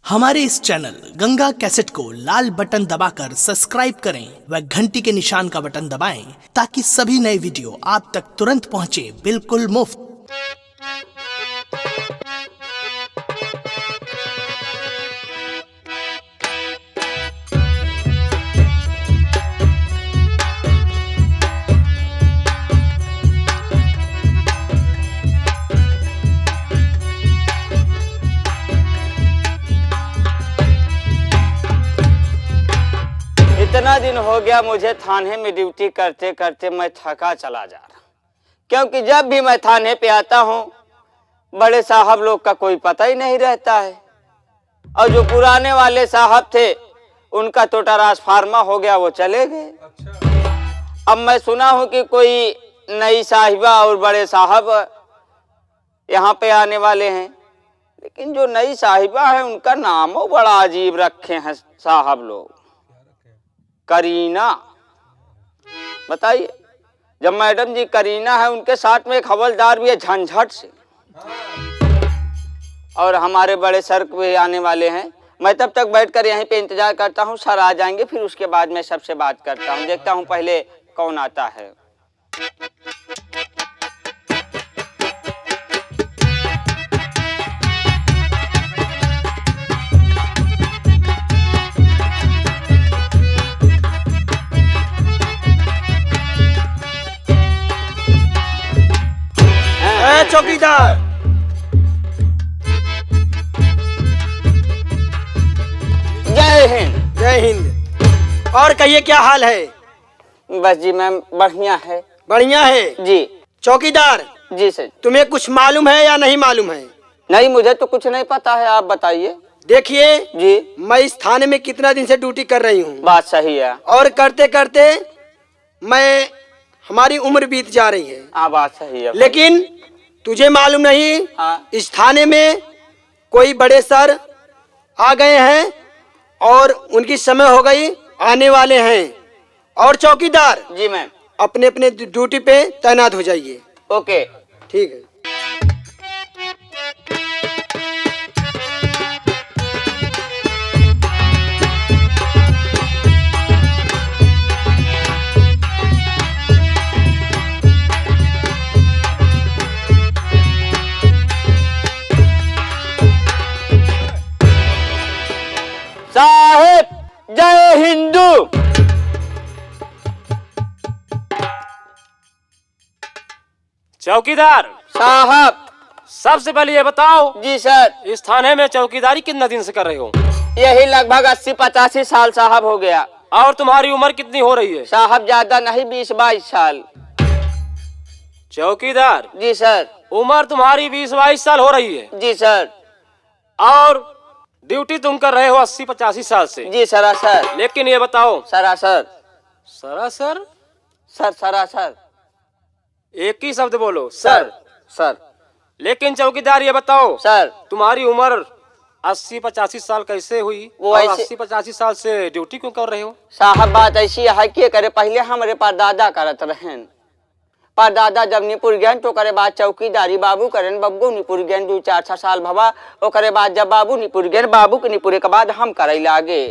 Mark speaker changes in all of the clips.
Speaker 1: हमारे इस channel Ganga cassette को लाल बटन दबाकर सब्सक्राइब करें व घंटी के निशान का बटन दबाएं ताकि सभी नए वीडियो आप तक तुरंत पहुंचे बिल्कुल मुफ्त।
Speaker 2: इतना दिन हो गया मुझे थाने में ड्यूटी करते करते मैं थका चला जा रहा, क्योंकि जब भी मैं थाने पे आता हूँ बड़े साहब लोग का कोई पता ही नहीं रहता है। और जो पुराने वाले साहब थे उनका तो ट्रांसफार्मर हो गया, वो चले गए। अब मैं सुना हूँ कि कोई नई साहिबा और बड़े साहब यहाँ पे आने वाले हैं, लेकिन जो नई साहिबा है उनका नाम वो बड़ा अजीब रखे हैं साहब लोग। करीना, बताइए। जब मैडम जी करीना है, उनके साथ में एक हवलदार भी है झंझट से, और हमारे बड़े सर भी आने वाले हैं। मैं तब तक बैठकर यहीं पे इंतजार करता हूँ, सर आ जाएंगे फिर उसके बाद मैं सबसे बात करता हूँ। देखता हूँ पहले कौन आता है।
Speaker 3: चौकीदार,
Speaker 2: जय हिंद।
Speaker 3: जय हिंद। और कहिए क्या हाल है?
Speaker 2: बस जी मैम बढ़िया है।
Speaker 3: बढ़िया है
Speaker 2: जी।
Speaker 3: चौकीदार
Speaker 2: जी सर।
Speaker 3: तुम्हें कुछ मालूम है या नहीं मालूम है?
Speaker 2: नहीं, मुझे तो कुछ नहीं पता है, आप बताइए।
Speaker 3: देखिए
Speaker 2: जी।
Speaker 3: मैं इस थाने में कितना दिन से ड्यूटी कर रही हूँ,
Speaker 2: बात सही है।
Speaker 3: और करते करते मैं हमारी उम्र बीत जा रही है।
Speaker 2: हाँ बात सही है।
Speaker 3: लेकिन तुझे मालूम नहीं,
Speaker 2: हाँ।
Speaker 3: इस थाने में कोई बड़े सर आ गए हैं और उनकी समय हो गई, आने वाले हैं। और चौकीदार
Speaker 2: जी मैम।
Speaker 3: अपने अपने ड्यूटी पे तैनात हो जाइए।
Speaker 2: ओके
Speaker 3: ठीक है।
Speaker 2: साहेब जय हिंदू।
Speaker 4: चौकीदार
Speaker 2: साहब।
Speaker 4: सबसे पहले ये बताओ,
Speaker 2: जी सर।
Speaker 4: इस थाने में चौकीदारी कितने दिन से कर रहे हो?
Speaker 2: यही लगभग 80-85 साल साहब हो गया।
Speaker 4: और तुम्हारी उम्र कितनी हो रही है?
Speaker 2: साहब ज्यादा नहीं, 20-22 साल।
Speaker 4: चौकीदार
Speaker 2: जी सर।
Speaker 4: उम्र तुम्हारी 20-22 साल हो रही है,
Speaker 2: जी सर।
Speaker 4: और ड्यूटी तुम कर रहे हो 80-85 साल से।
Speaker 2: जी सरासर।
Speaker 4: लेकिन ये बताओ,
Speaker 2: सरासर।
Speaker 4: सरासर
Speaker 2: सर सरासर।
Speaker 4: एक ही शब्द बोलो,
Speaker 2: सर। सर।
Speaker 4: लेकिन चौकीदार ये बताओ,
Speaker 2: सर।
Speaker 4: तुम्हारी उम्र 80-85 साल कैसे हुई?
Speaker 2: वो
Speaker 4: और
Speaker 2: ऐसे-
Speaker 4: 80-85 साल से ड्यूटी क्यों कर रहे हो?
Speaker 2: साहब बात ऐसी है कि करे पहले हमारे परदादा करत रहें। परदादा जब निपुर गए तो करे बाद चौकीदारी बाबू करें, बब्बू निपुर गए 2-4 साल भवा। और करे बाद जब बाबू निपुर गए, बाबू के निपुरे के बाद हम करे लागे।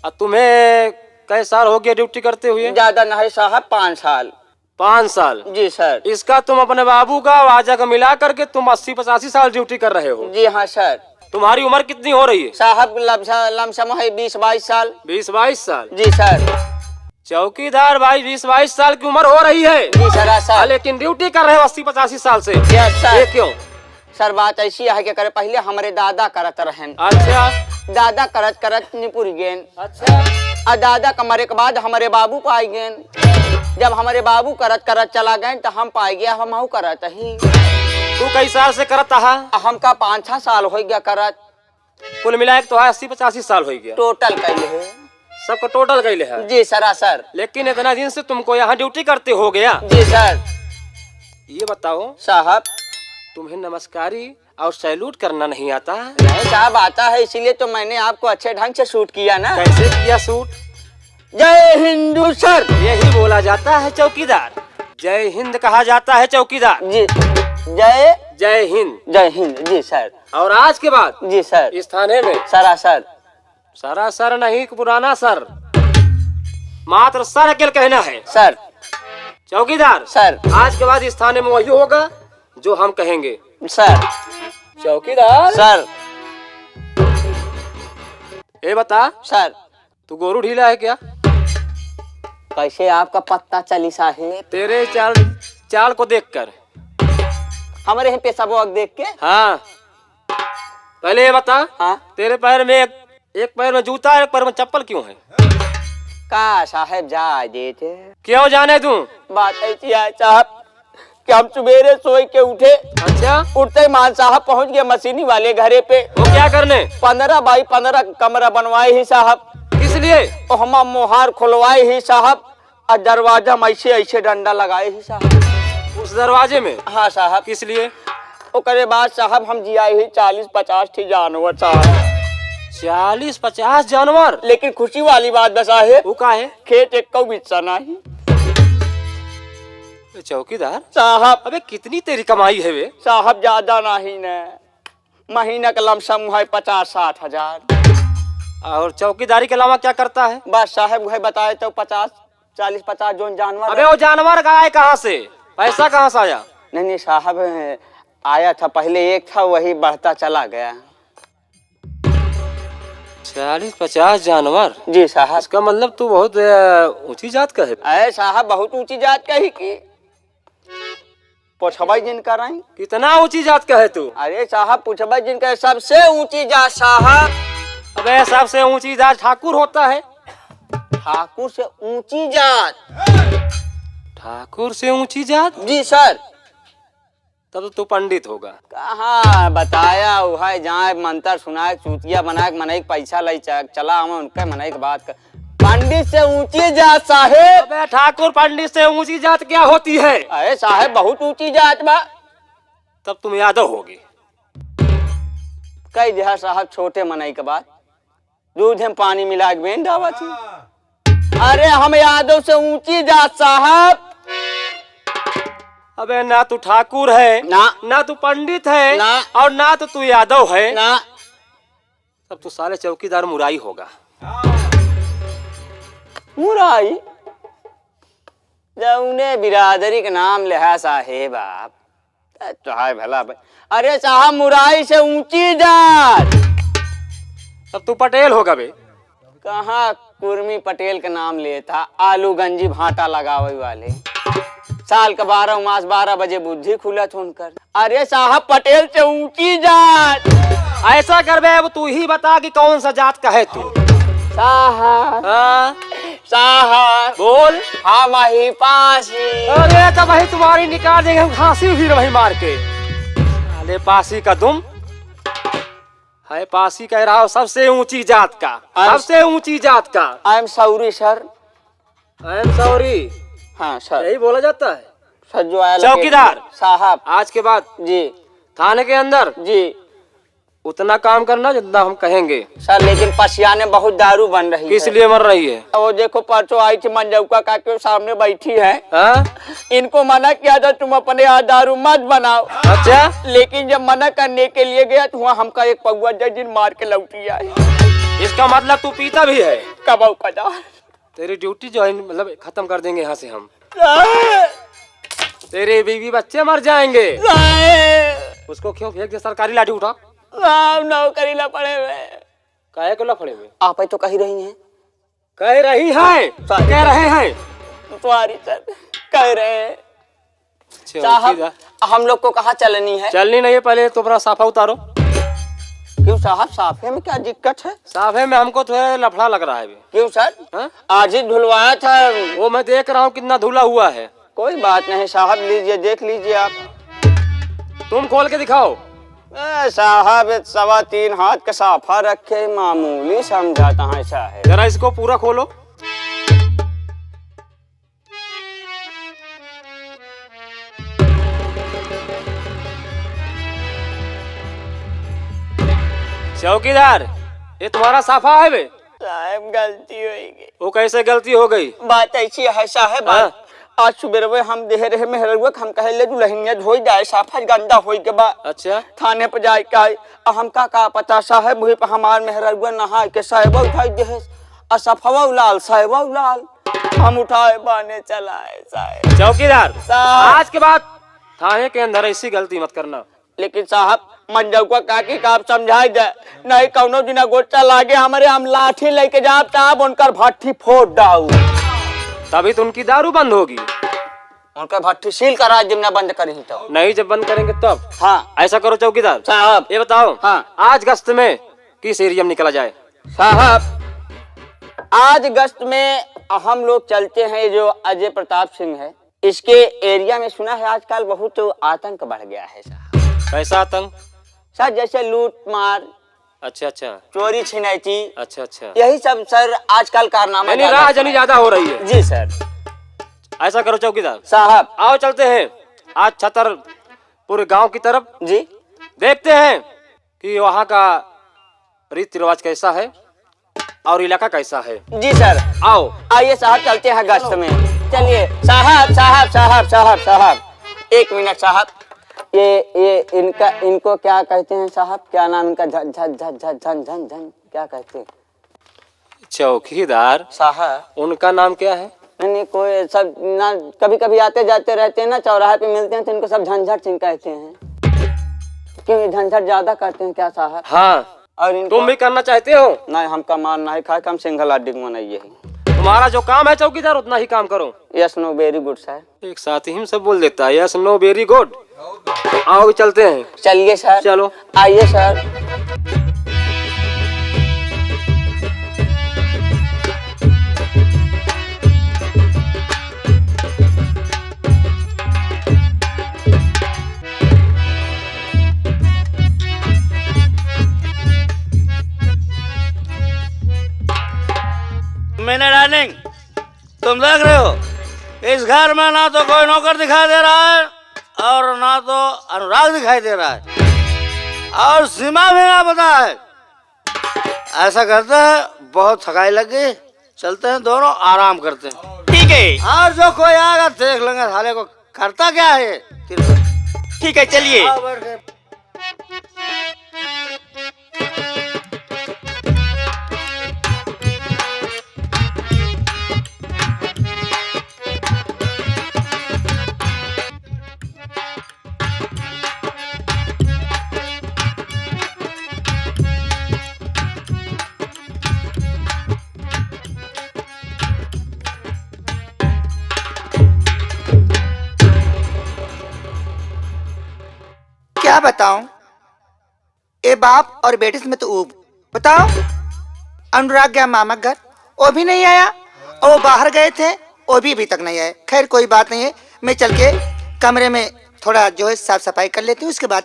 Speaker 4: तुम्हें कई साल हो गए ड्यूटी करते हुए?
Speaker 2: ज्यादा नहीं साहब, 5 साल।
Speaker 4: 5 साल।
Speaker 2: जी सर।
Speaker 4: इसका तुम अपने बाबू का वाजा का मिला करके तुम 80-85 साल ड्यूटी कर रहे हो।
Speaker 2: जी हाँ सर।
Speaker 4: तुम्हारी उम्र कितनी हो रही है?
Speaker 2: साहब लमसम है 20-22 साल।
Speaker 4: 20-22 साल।
Speaker 2: जी सर।
Speaker 4: चौकीदार भाई 20-22 साल की उम्र हो रही है,
Speaker 2: जी सर।
Speaker 4: लेकिन ड्यूटी कर रहे हो 80-85 साल से।
Speaker 2: Yes sir.
Speaker 4: ये क्यों?
Speaker 2: सर बात ऐसी है कि करे पहले हमारे दादा करत रहें।
Speaker 4: अच्छा
Speaker 2: दादा करत करत निपुर गए।
Speaker 4: अच्छा।
Speaker 2: और दादा का मरे के बाद हमारे बाबू पाई गए। जब हमारे बाबू करत करत चला गए तो हम पाई गया, हम करत ही।
Speaker 4: तू कई साल से करता है?
Speaker 2: हमका 5-6 साल हो गया करत।
Speaker 4: कुल मिलाकर तो 80-85 साल हो गया।
Speaker 2: टोटल कैले है।
Speaker 4: सबका टोटल कैले है?
Speaker 2: जी सरासर।
Speaker 4: लेकिन इतना दिन से तुमको यहाँ ड्यूटी करते हो गया।
Speaker 2: जी सर।
Speaker 4: ये बताओ
Speaker 2: साहब,
Speaker 4: तुम्हें नमस्कारी और सैल्यूट करना नहीं आता?
Speaker 2: नहीं साहब आता है, इसीलिए तो मैंने आपको अच्छे ढंग से शूट किया ना।
Speaker 4: कैसे किया शूट?
Speaker 2: जय हिंदू सर।
Speaker 4: यही बोला जाता है चौकीदार, जय हिंद कहा जाता है चौकीदार।
Speaker 2: जी। जय
Speaker 4: जय हिंद।
Speaker 2: जय हिंद। जी सर।
Speaker 4: और आज के बाद
Speaker 2: जी सर।
Speaker 4: इस थाने में
Speaker 2: सरासर।
Speaker 4: सरासर नहीं, पुराना सर, मात्र सर अकेल कहना है।
Speaker 2: सर।
Speaker 4: चौकीदार
Speaker 2: सर।
Speaker 4: आज के बाद इस थाने में वही होगा जो हम कहेंगे।
Speaker 2: सर।
Speaker 4: चौकीदार
Speaker 2: सर।
Speaker 4: ये बता,
Speaker 2: सर।
Speaker 4: तू गोरू ढीला है क्या?
Speaker 2: कैसे आपका पत्ता चली साहेब?
Speaker 4: तेरे चाल चाल को देखकर।
Speaker 2: हमारे यहाँ पेशा वक्त देख के।
Speaker 4: हाँ, पहले ये बता,
Speaker 2: हाँ?
Speaker 4: तेरे पैर में एक पैर में जूता है, एक पैर में चप्पल क्यों है?
Speaker 2: का साहेब जा देते।
Speaker 4: क्यों जाने दूं?
Speaker 2: बात ऐसी है साहब कि हम सुबेरे सोए के उठे,
Speaker 4: अच्छा,
Speaker 2: उठते ही मान साहब पहुंच गए मशीनी वाले घरे पे।
Speaker 4: वो क्या करने?
Speaker 2: 15 बाई 15 कमरा बनवाए ही साहब।
Speaker 4: किस लिए?
Speaker 2: और हम मोहार खुलवाए ही साहब, और दरवाजा में ऐसे ऐसे डंडा लगाए ही साहब
Speaker 4: उस दरवाजे में।
Speaker 2: हाँ साहब।
Speaker 4: किस लिए?
Speaker 2: ओकरे बाद साहब हम जियाए ही 40-50 थी जानवर साहब।
Speaker 4: 40-50 जानवर?
Speaker 2: लेकिन खुशी वाली बात बसा है,
Speaker 4: वो का है?
Speaker 2: खेत एक को बिस्सा नहीं
Speaker 4: चौकीदार
Speaker 2: साहब।
Speaker 4: अबे कितनी तेरी कमाई है वे?
Speaker 2: साहब ज्यादा नहीं न, महीना का लमसम है 50-60 हजार।
Speaker 4: और चौकीदारी के अलावा क्या करता है?
Speaker 2: बस साहब वही बताए तो 40-50 जोन जानवर।
Speaker 4: अबे वो जानवर का आए कहाँ से? पैसा कहाँ से आया?
Speaker 2: नहीं साहब, आया था पहले एक था, वही बढ़ता चला गया।
Speaker 4: 40-50 जानवर?
Speaker 2: जी साहब।
Speaker 4: इसका मतलब तू बहुत ऊंची जात का है।
Speaker 2: अरे साहब बहुत ऊंची जात का ही की पूछबा जिनका रही।
Speaker 4: कितना ऊंची जात का है तू?
Speaker 2: अरे साहब पूछबा जिनका सबसे ऊंची जात साहब।
Speaker 4: अबे सबसे ऊंची जात ठाकुर होता है।
Speaker 2: ठाकुर से ऊंची जात?
Speaker 4: ठाकुर से ऊंची जात?
Speaker 2: जी सर।
Speaker 4: तब तो तू पंडित होगा।
Speaker 2: कहाँ बताया वह जहाँ मंत्र सुनाए चूतिया बनाए मनाई पैसा लाई चला हम उनका मनाई की बात कर। पंडित से ऊंची जात साहेब।
Speaker 4: अबे ठाकुर पंडित से ऊंची जात क्या होती है?
Speaker 2: अरे साहेब बहुत ऊंची जात बा।
Speaker 4: तब तुम यादव होगे।
Speaker 2: कई जहा साहब छोटे मनाई के बाद दूध में पानी मिला के बेन डावा थी। अरे हम यादव से ऊंची जात साहब।
Speaker 4: अबे ना तू ठाकुर है, ना तू पंडित है,
Speaker 2: ना, और
Speaker 4: ना तो तू यादव है
Speaker 2: ना।
Speaker 4: तब तू साले चौकीदार मुराई होगा।
Speaker 2: मुराई? जौने बिरादरी के नाम ले है साहेब आप तो है भला भाई। अरे साहब मुराई से ऊंची जात।
Speaker 4: तब तू पटेल होगा बे।
Speaker 2: कहाँ कुर्मी पटेल के नाम लेता, आलू गंजी भाटा लगावे वाले। साल का 12 मास 12 बजे बुद्धि खुलत उनकर। अरे साहब पटेल से ऊंची जात।
Speaker 4: ऐसा कर बे, अब तू ही बता कि कौन सा जात का है तू।
Speaker 2: साहब।
Speaker 4: हाँ?
Speaker 2: साहब
Speaker 4: बोल।
Speaker 2: हाँ वही पासी।
Speaker 4: अरे तो वही तुम्हारी निकाल देंगे हम खांसी भी वही मार के। अरे पासी का दुम है, पासी कह रहा हो सबसे ऊंची जात का, सबसे ऊंची जात का।
Speaker 2: I am sorry sir.
Speaker 4: I am sorry.
Speaker 2: हाँ सर
Speaker 4: यही बोला जाता है
Speaker 2: सर। जो आया
Speaker 4: चौकीदार
Speaker 2: साहब
Speaker 4: आज के बाद
Speaker 2: जी
Speaker 4: थाने के अंदर
Speaker 2: जी
Speaker 4: उतना काम करना जितना हम कहेंगे।
Speaker 2: सर लेकिन पसियाने बहुत दारू बन रही है।
Speaker 4: किस लिए मर रही है?
Speaker 2: वो देखो परसों आई थी मंजौका काके सामने बैठी है।
Speaker 4: हाँ?
Speaker 2: इनको मना किया था तुम अपने यहाँ दारू मत बनाओ।
Speaker 4: अच्छा,
Speaker 2: लेकिन जब मना करने के लिए गया तो वहाँ हमका एक पौवा जजिन मार के लौटी आए।
Speaker 4: इसका मतलब तू पीता भी है?
Speaker 2: कबाऊ कदा।
Speaker 4: तेरी ड्यूटी ज्वाइन मतलब खत्म कर देंगे यहाँ से हम। तेरे बीवी बच्चे मर जाएंगे। उसको क्यों फेंक दे? सरकारी लाठी उठा।
Speaker 2: नौकरी ला पड़े हुए।
Speaker 4: काहे को लफड़े में?
Speaker 2: आप तो कही रही हैं।
Speaker 4: कह रही है? कह रहे हैं?
Speaker 2: सॉरी सर कह रहे हैं। साहब
Speaker 4: चौकीदार
Speaker 2: हम लोग को कहाँ चलनी है?
Speaker 4: चलनी नहीं है, पहले तो अपना साफा उतारो।
Speaker 2: क्यों साहब साफे में क्या दिक्कत है?
Speaker 4: साफे में हमको थोड़ा लफड़ा लग रहा है।
Speaker 2: क्यों सर?
Speaker 4: हाँ?
Speaker 2: आज ही धुलवाया था।
Speaker 4: वो मैं देख रहा हूँ कितना धुला हुआ है।
Speaker 2: कोई बात नहीं साहब, लीजिए देख लीजिए आप।
Speaker 4: तुम खोल के दिखाओ।
Speaker 2: साहब 3.25 हाथ का साफा रखे, मामूली समझाता है साहब।
Speaker 4: जरा इसको पूरा खोलो। चौकीदार ये तुम्हारा साफा है बे?
Speaker 2: साहब गलती होगी।
Speaker 4: वो कैसे गलती हो गई?
Speaker 2: बात ऐसी है साहब।
Speaker 4: हाँ?
Speaker 2: आज सुबह हम देह रहे मेहरुआ हम कहे ले दुल्हनिया धोई जाए साफा गंदा होई के बाद
Speaker 4: अच्छा
Speaker 2: थाने पर जाए के आए हमका का पता साहब वही पर हमार मेहरुआ नहा के साहेब उठाई दे असफवा लाल साहेब लाल हम उठाए बाने चलाए साहेब।
Speaker 4: चौकीदार
Speaker 2: साहब
Speaker 4: आज के बाद थाने के अंदर ऐसी गलती मत करना।
Speaker 2: लेकिन साहब मंजौका काकी का आप समझाई दे नहीं कौनो दिना गोचा लागे हमारे हम लाठी लेके जाब तब उनकर भट्ठी फोड़ डाऊ
Speaker 4: तभी तो उनकी दारू बंद होगी।
Speaker 2: उनका भट्ठी सील करा जिम्ना बंद करी तो
Speaker 4: नहीं जब बंद करेंगे तब।
Speaker 2: हाँ
Speaker 4: ऐसा करो चौकीदार
Speaker 2: साहब
Speaker 4: ये बताओ
Speaker 2: हाँ।
Speaker 4: आज गश्त में किस एरिया में निकला जाए?
Speaker 2: साहब आज गश्त में हम लोग चलते हैं जो अजय प्रताप सिंह है इसके एरिया में सुना है आजकल बहुत आतंक बढ़ गया है साहब।
Speaker 4: कैसा आतंक?
Speaker 2: सर जैसे लूट मार
Speaker 4: अच्छा अच्छा
Speaker 2: चोरी छिनैती
Speaker 4: अच्छा अच्छा
Speaker 2: यही सब सर आजकल कारनामा
Speaker 4: यानी राहजनी ज्यादा हो रही है।
Speaker 2: जी सर।
Speaker 4: ऐसा करो चौकीदार
Speaker 2: साहब
Speaker 4: आओ चलते हैं आज छतरपुर गांव की तरफ
Speaker 2: जी
Speaker 4: देखते हैं कि वहाँ का रीति रिवाज कैसा है और इलाका कैसा है।
Speaker 2: जी सर
Speaker 4: आओ
Speaker 2: आइए साहब चलते हैं गश्त में। चलिए साहब साहब साहब साहब साहब एक मिनट साहब ये इनको क्या कहते हैं साहब क्या नाम इनका झन झन झन झन झन झन झन क्या कहते हैं?
Speaker 4: चौकीदार
Speaker 2: साहब
Speaker 4: उनका नाम क्या है?
Speaker 2: नहीं कोई सब ना कभी कभी आते जाते रहते हैं ना चौराहे पे मिलते हैं तो इनको सब झंझट सिंह कहते हैं क्योंकि झंझट ज्यादा करते हैं क्या साहब?
Speaker 4: हाँ
Speaker 2: और
Speaker 4: तुम भी करना चाहते हो?
Speaker 2: नहीं हमका मानना है खाए हम सिंगल हड्डी मनाइए
Speaker 4: तुम्हारा जो काम है चौकीदार उतना ही काम करो।
Speaker 2: Yes know very good sir.
Speaker 4: एक साथ ही सब बोल देता है यस नो वेरी गुड। आओ चलते हैं।
Speaker 2: चलिए सर।
Speaker 4: चलो
Speaker 2: आइए सर।
Speaker 5: मैंने डार्लिंग तुम देख रहे हो इस घर में ना तो कोई नौकर दिखाई दे रहा है और ना तो अनुराग दिखाई दे रहा है और सीमा भी ना पता है। ऐसा करते हैं बहुत थकाई लग गई चलते हैं दोनों आराम करते हैं।
Speaker 2: ठीक है
Speaker 5: और जो कोई आएगा देख लेंगे साले को करता क्या है।
Speaker 2: ठीक है चलिए।
Speaker 3: क्या बताऊं ए बाप और बेटे से मैं तो ऊब। बताओ अनुराग गया मामा घर वो भी नहीं आया और वो बाहर गए थे वो भी अभी तक नहीं आए। खैर कोई बात नहीं है मैं चल के कमरे में थोड़ा जो है साफ सफाई कर लेती हूँ उसके बाद।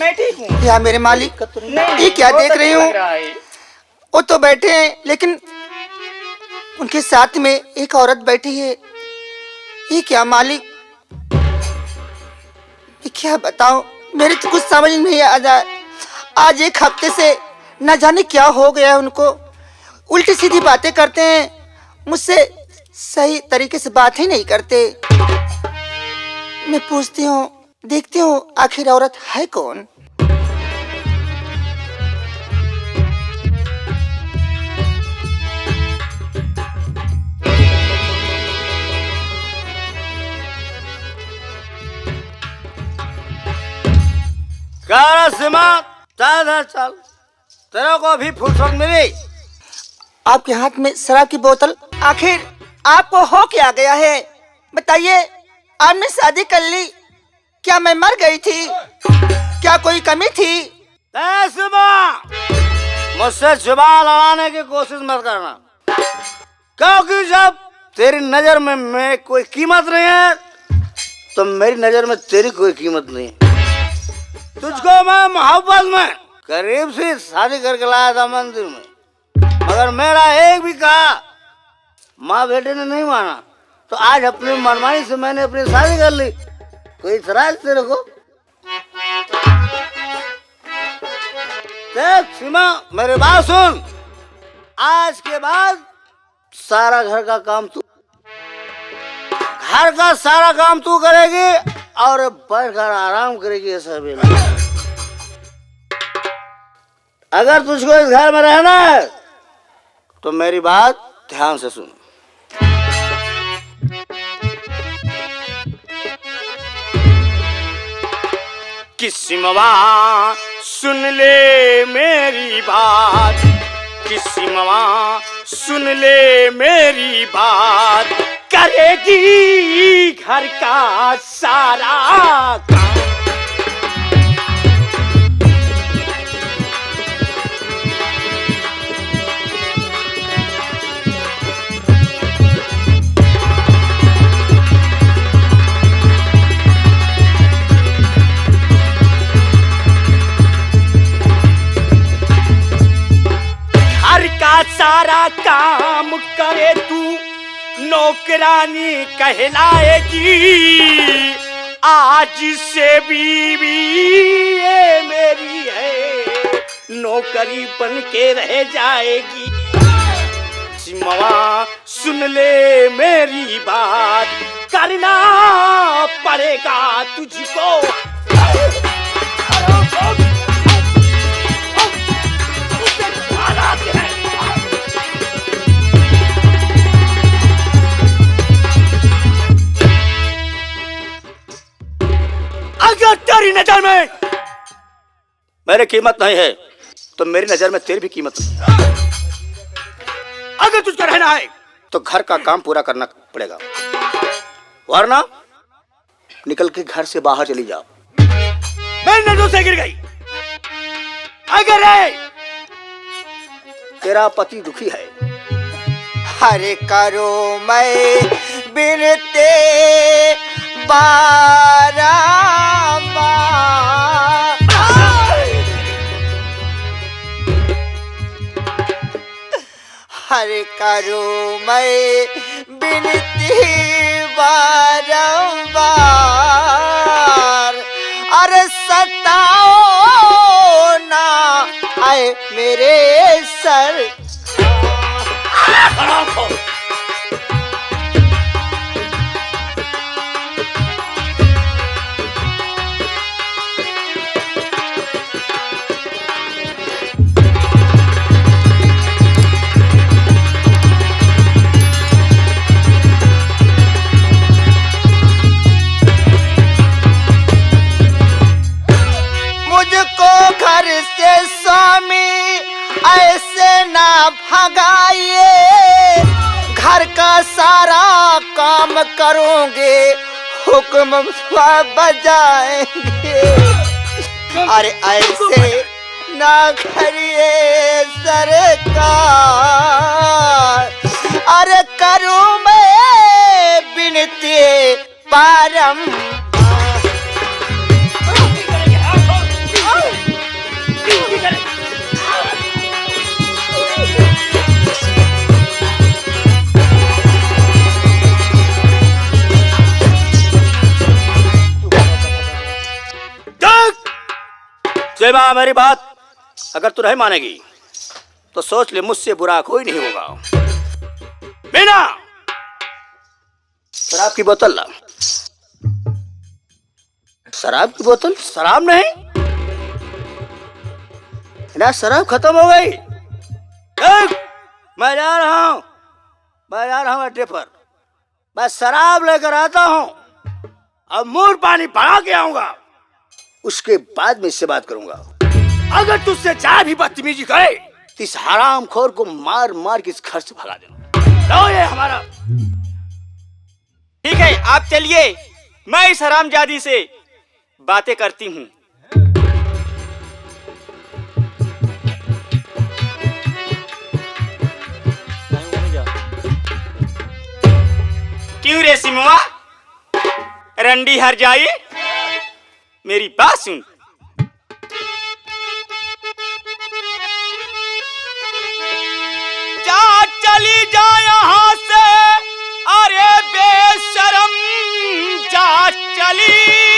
Speaker 2: मैं ठीक हूँ।
Speaker 3: या मेरे मालिक ये क्या देख रही हूँ वो तो बैठे हैं लेकिन उनके साथ में एक औरत बैठी है। ये क्या मालिक ये क्या बताऊं मेरे तो कुछ समझ नहीं आ रहा। आज एक हफ्ते से न जाने क्या हो गया है उनको उल्टी सीधी बातें करते हैं मुझसे सही तरीके से बात ही नहीं करते। मैं पूछती हूँ देखती हूँ आखिर औरत है कौन।
Speaker 5: क्या सीमा चल चल तेरे को अभी फुर्सत मिली।
Speaker 3: आपके हाथ में शराब की बोतल आखिर आपको हो क्या गया है बताइए। आपने शादी कर ली क्या मैं मर गई थी क्या कोई कमी थी?
Speaker 5: सीमा मुझसे जुबान लड़ाने की कोशिश मत करना क्योंकि जब तेरी नजर में मैं कोई कीमत नहीं है तो मेरी नजर में तेरी कोई कीमत नहीं है। तुझको मैं मोहब्बत में करीब से शादी करके लाया था मंदिर में मगर मेरा एक भी कहा माँ बेटे ने नहीं माना तो आज अपनी मनमानी से मैंने अपनी शादी कर ली। कोई इतराज तेरे को? देख सीमा, मेरी बात सुन। आज के बाद सारा घर का सारा काम तू करेगी और बैठकर आराम करेगी। ऐसा भी नहीं। अगर तुझको इस घर में रहना है तो मेरी बात ध्यान से सुन। किस्मवा सुन ले मेरी बात, किस्मवा सुन ले मेरी बात, करेगी घर का सारा काम। सारा काम करे तू, नौकरानी कहलाएगी। आज से बीवी ये मेरी है, नौकरी बन के रह जाएगी। सिमवा सुन ले मेरी बात, करना पड़ेगा तुझको। अगर तेरी नजर में मेरी कीमत नहीं है तो मेरी नजर में तेरी भी कीमत नहीं। अगर तुझको रहना है तो घर का काम पूरा करना पड़ेगा, वरना निकल के घर से बाहर चली जाओ। मेरी नजरों से गिर गई। अगर है तेरा पति दुखी है,
Speaker 3: हरे करो मैं बिनते बारंबार, हरे करो मैं बिनती बारंबार, अरे सताओ ना आए मेरे सर। घर से स्वामी ऐसे ना भगाइए, घर का सारा काम करोगे हुक्म बजाएंगे। अरे ऐसे ना करिए सरकार, अरे करूं मैं बिनती बारंबार।
Speaker 5: सेवा मेरी बात अगर तू नहीं मानेगी तो सोच ले, मुझसे बुरा कोई नहीं होगा। मीना, शराब की बोतल ला। शराब की बोतल? शराब नहीं ना, शराब खत्म हो गई। मैं जा रहा हूँ अड्डे पर, मैं शराब लेकर आता हूँ। अब मूड पानी भरा के आऊंगा, उसके बाद मैं इससे बात करूंगा। अगर तुझसे चाहे भी बदतमीजी करे तो इस हरामखोर को मार मार के इस घर से भगा देना। लो ये हमारा।
Speaker 2: ठीक है, आप चलिए, मैं इस हरामजादी से बातें करती हूँ। क्यों रे सिमुआ, रंडी हर जाए, मेरी बात सुन। जा चली जा यहाँ से, अरे बेशरम, जा चली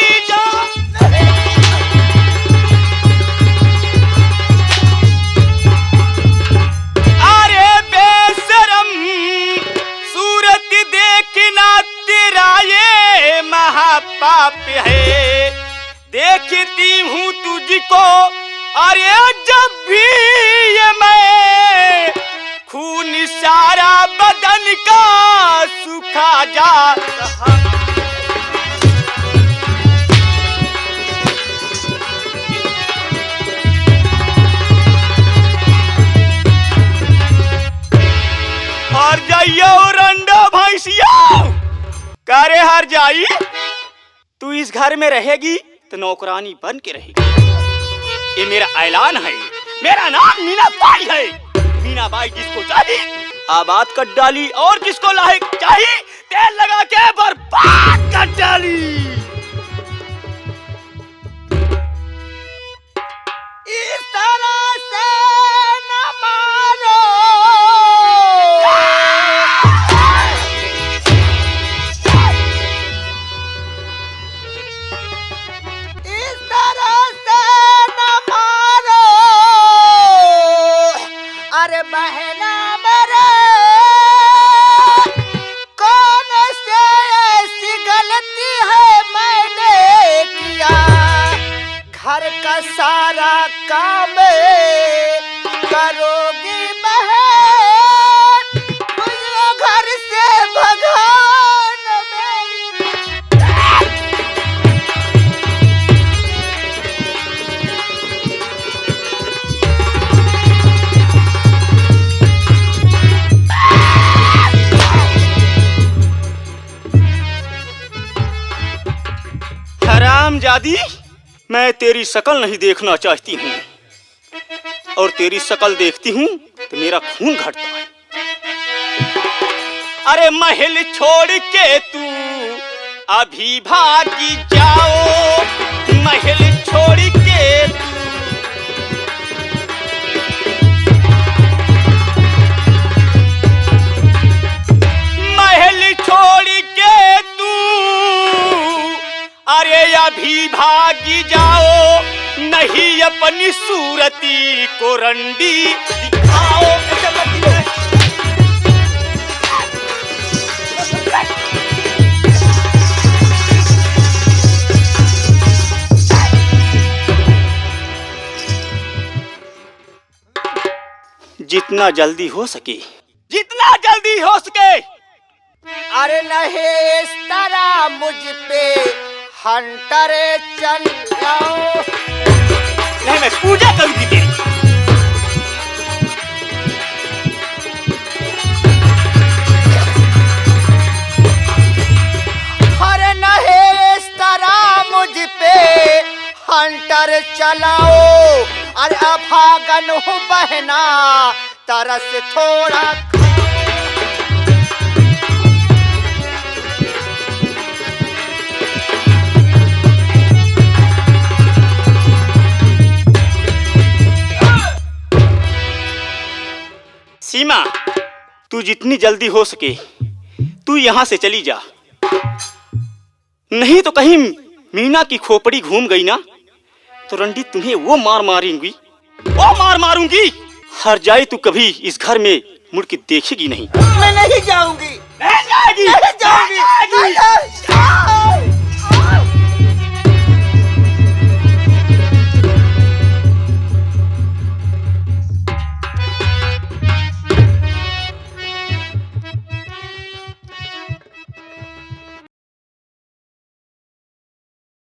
Speaker 2: अरे जब भी ये मैं खून सारा बदन का सूखा जा हर जाइयो रंडा भैंसिया करे हर जाई तू इस घर में रहेगी तो नौकरानी बन के रहेगी। ये मेरा ऐलान है। मेरा नाम मीना बाई है। मीना बाई जिसको चाहिए आबाद कर डाली और जिसको लायक चाहिए तेल लगा के बर्बाद कर डाली।
Speaker 3: इस तरह से न मारो अरे बहना मेरे कौन से ऐसी गलती है मैंने किया घर का सारा काम करोगी बहन मुझे घर से भगवान मेरी।
Speaker 2: हरामजादी मैं तेरी शक्ल नहीं देखना चाहती हूँ और तेरी शक्ल देखती हूँ तो मेरा खून घटता है। अरे महल छोड़ के तू अभी भागी जाओ महल छोड़ के तू महल छोड़ के तू अरे अभी भागी जाओ नहीं अपनी सूरती को रंडी दिखाओ। जितना जल्दी हो सके जितना जल्दी हो सके।
Speaker 3: अरे नहीं इस तरह मुझ पे हंटर चलाओ।
Speaker 2: नहीं मैं पूजा करूंगी तेरी।
Speaker 3: अरे नहीं इस तरह मुझ पे हंटर चलाओ। अरे अभागन हूँ बहना तरस थोड़ा
Speaker 2: सीमा तू जितनी जल्दी हो सके तू यहाँ से चली जा नहीं तो कहीं मीना की खोपड़ी घूम गई ना तो रंडी तुम्हें वो मार मारूंगी। हर जाए तू कभी इस घर में मुड़ के देखेगी नहीं।
Speaker 3: मैं नहीं जाऊंगी।
Speaker 2: नहीं जाएगी।
Speaker 3: नहीं जाऊंगी।